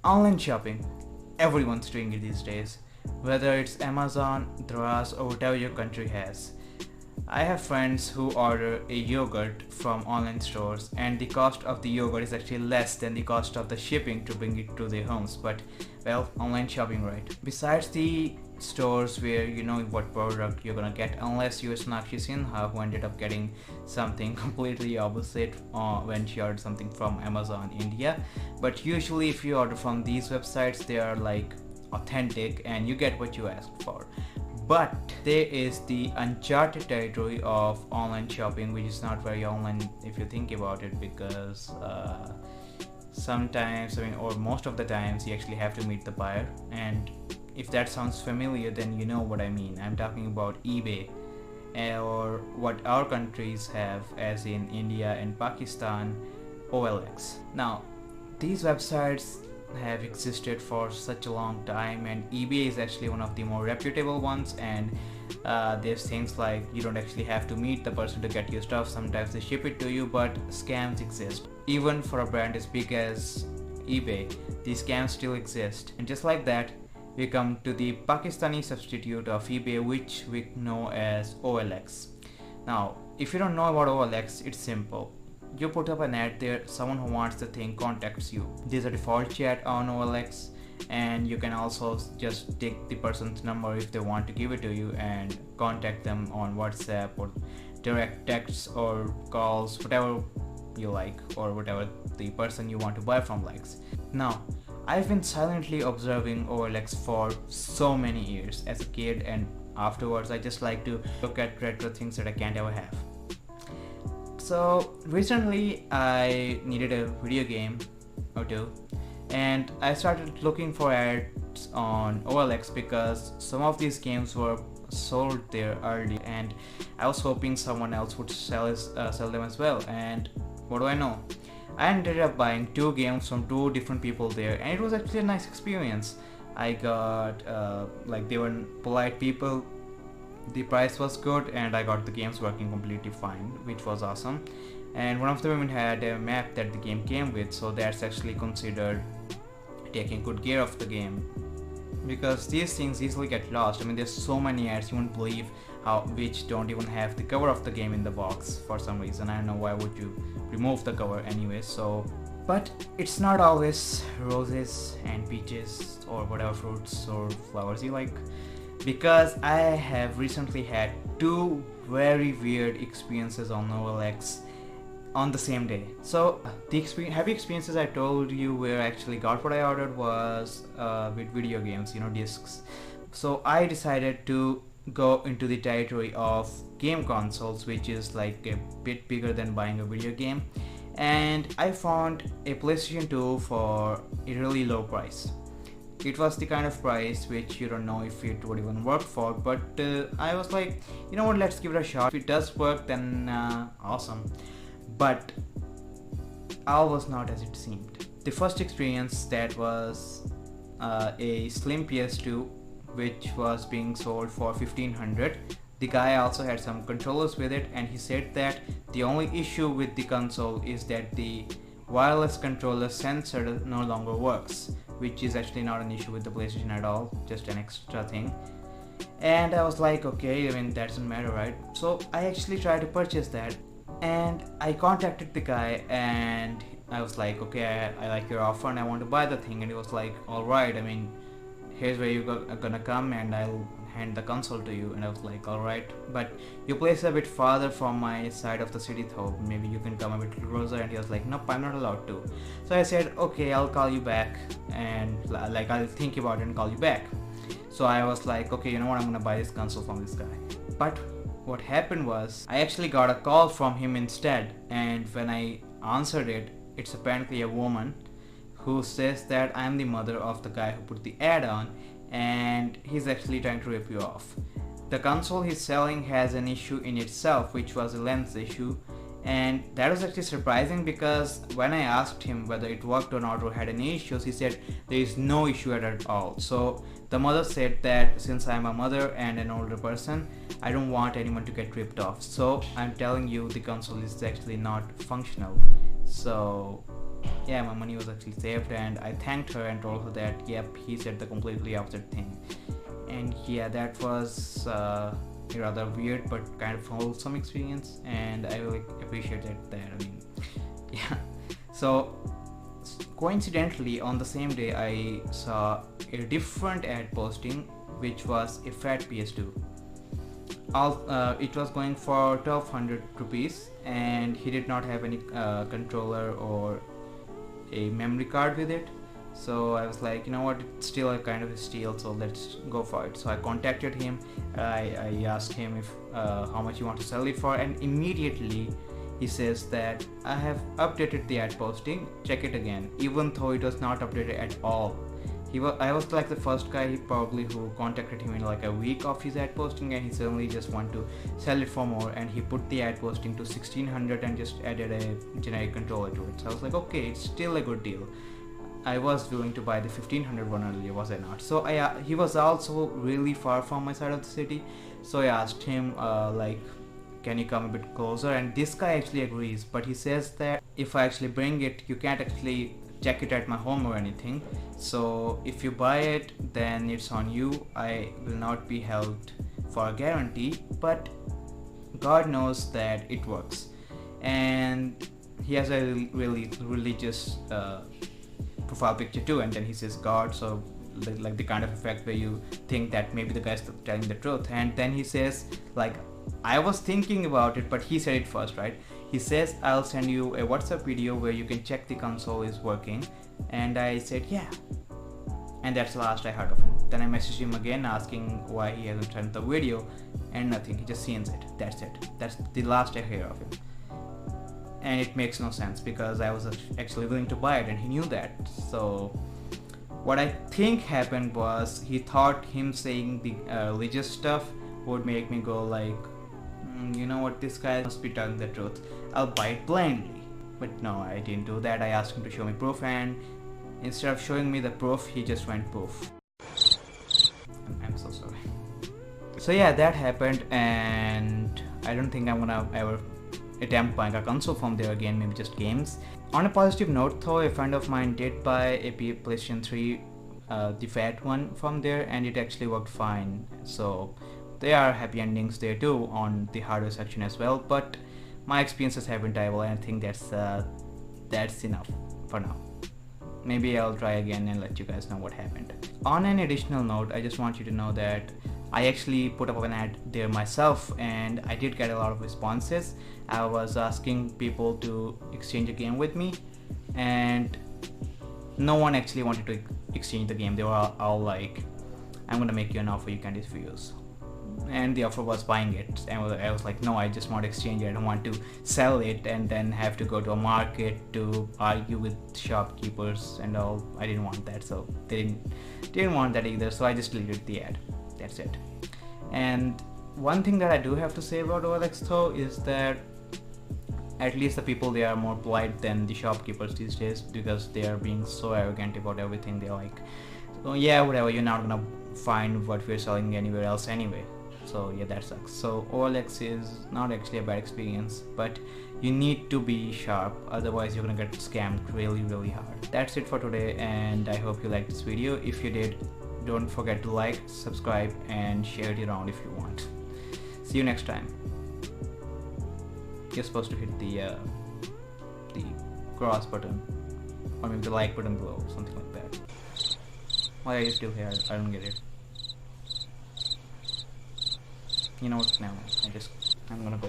Online shopping. Everyone's doing it these days. Whether it's Amazon, Draws, or whatever your country has. I have friends who order a yogurt from online stores, and the cost of the yogurt is actually less than the cost of the shipping to bring it to their homes. But well, online shopping, right? Besides the stores where you know what product you're gonna get, unless you're Sonakshi Sinha, who ended up getting something completely opposite when she ordered something from Amazon India. But usually if you order from these websites, they are like authentic and you get what you asked for. But there is the uncharted territory of online shopping, which is not very online if you think about it, because sometimes, or most of the times, you actually have to meet the buyer. And if that sounds familiar, then you know what I mean. I'm talking about eBay, or what our countries have, as in India and Pakistan, OLX. Now, these websites have existed for such a long time, and eBay is actually one of the more reputable ones. And there's things like you don't actually have to meet the person to get your stuff. Sometimes they ship it to you, but scams exist. Even for a brand as big as eBay, these scams still exist. And just like that, we come to the Pakistani substitute of eBay, which we know as OLX. Now, if you don't know about OLX, it's simple. You put up an ad there, someone who wants the thing contacts you. There's a default chat on OLX, and you can also just take the person's number if they want to give it to you and contact them on WhatsApp or direct texts or calls, whatever you like, or whatever the person you want to buy from likes. Now, I've been silently observing OLX for so many years as a kid, and afterwards I just like to look at retro things that I can't ever have. So recently I needed a video game or two, and I started looking for ads on OLX because some of these games were sold there early, and I was hoping someone else would sell them as well. And what do I know? I ended up buying 2 games from 2 different people there, and it was actually a nice experience. I got they were polite people. The price was good, and I got the games working completely fine, which was awesome. And one of them even had a map that the game came with, so that's actually considered taking good care of the game, because these things easily get lost. There's so many ads you won't believe which don't even have the cover of the game in the box for some reason. I don't know why would you remove the cover anyway. But it's not always roses and peaches or whatever fruits or flowers you like, because I have recently had 2 very weird experiences on OLX on the same day. So the heavy experiences I told you where I actually got what I ordered was with video games, discs. So I decided to go into the territory of game consoles, which is like a bit bigger than buying a video game. And I found a PlayStation 2 for a really low price. It was the kind of price which you don't know if it would even work for, but I was like, you know what, let's give it a shot. If it does work, then awesome. But all was not as it seemed. The first experience, that was a slim PS2, which was being sold for 1500. The guy also had some controllers with it, and he said that the only issue with the console is that the wireless controller sensor no longer works, which is actually not an issue with the PlayStation at all, just an extra thing. And I was like, okay, that doesn't matter, right? So I actually tried to purchase that, and I contacted the guy, and I was like, okay, I like your offer and I want to buy the thing. And he was like, alright, here's where you're gonna come and I'll hand the console to you. And I was like, alright, but your place is a bit farther from my side of the city though, maybe you can come a bit closer. And he was like, nope, I'm not allowed to. So I said, okay, I'll call you back, and I'll think about it and call you back. So I was like, okay, you know what, I'm gonna buy this console from this guy. But what happened was, I actually got a call from him instead, and when I answered it, it's apparently a woman who says that I'm the mother of the guy who put the ad on, and he's actually trying to rip you off. The console he's selling has an issue in itself, which was a lens issue, and that was actually surprising because when I asked him whether it worked or not or had any issues, he said there is no issue at all. So the mother said that since I'm a mother and an older person, I don't want anyone to get ripped off, so I'm telling you the console is actually not functional. So yeah, my money was actually saved, and I thanked her and told her that yep, he said the completely opposite thing. And yeah, that was a rather weird but kind of wholesome experience, and I really appreciated that. I mean, yeah. So coincidentally, on the same day, I saw a different ad posting, which was a fat PS2. It was going for 1200 rupees, and he did not have any controller or a memory card with it. So I was like, you know what, it's still a kind of a steal, so let's go for it. So I contacted him. I asked him if how much you want to sell it for, and immediately he says that I have updated the ad posting, check it again, even though it was not updated at all. I was like the first guy probably who contacted him in like a week of his ad posting, and he suddenly just want to sell it for more, and he put the ad posting to 1600 and just added a generic controller to it. So I was like, okay, it's still a good deal. I was willing to buy the 1500 one earlier, was I not? So he was also really far from my side of the city, so I asked him like, can you come a bit closer? And this guy actually agrees, but he says that if I actually bring it, you can't actually check it at my home or anything. So if you buy it, then it's on you. I will not be held for a guarantee, but God knows that it works. And he has a really religious profile picture too, and then he says God, so like the kind of effect where you think that maybe the guy's telling the truth. And then he says, like, I was thinking about it, but he said it first, right? He says, I'll send you a WhatsApp video where you can check the console is working. And I said, yeah. And that's the last I heard of him. Then I messaged him again asking why he hasn't sent the video, and nothing. He just sends it. That's it. That's the last I hear of him. And it makes no sense because I was actually willing to buy it, and he knew that. So what I think happened was he thought him saying the religious stuff would make me go like, you know what, this guy must be telling the truth, I'll buy it blindly. But no, I didn't do that. I asked him to show me proof, and instead of showing me the proof, he just went poof. I'm so sorry. So yeah, that happened, and I don't think I'm gonna ever attempt buying a console from there again, maybe just games. On a positive note though, a friend of mine did buy a PlayStation 3, the fat one from there, and it actually worked fine. So there are happy endings there too on the hardware section as well, but my experiences have been terrible, and I think that's enough for now. Maybe I'll try again and let you guys know what happened. On an additional note, I just want you to know that I actually put up an ad there myself, and I did get a lot of responses. I was asking people to exchange a game with me, and no one actually wanted to exchange the game. They were all like, I'm gonna make you an offer you can't refuse. And the offer was buying it, and I was like, no, I just want to exchange it. I don't want to sell it and then have to go to a market to argue with shopkeepers and all. I didn't want that, so they didn't want that either, so I just deleted the ad. That's it. And one thing that I do have to say about OLX though is that at least the people, they are more polite than the shopkeepers these days, because they are being so arrogant about everything. They're like, oh yeah, whatever, you're not gonna find what we're selling anywhere else anyway. So yeah, that sucks. So OLX is not actually a bad experience, but you need to be sharp, otherwise you're gonna get scammed really hard. That's it for today, and I hope you liked this video. If you did, don't forget to like, subscribe, and share it around if you want. See you next time. You're supposed to hit the cross button, or maybe the like button below, something like that. Why are you still here? I don't get it. You know what? Now I'm gonna go.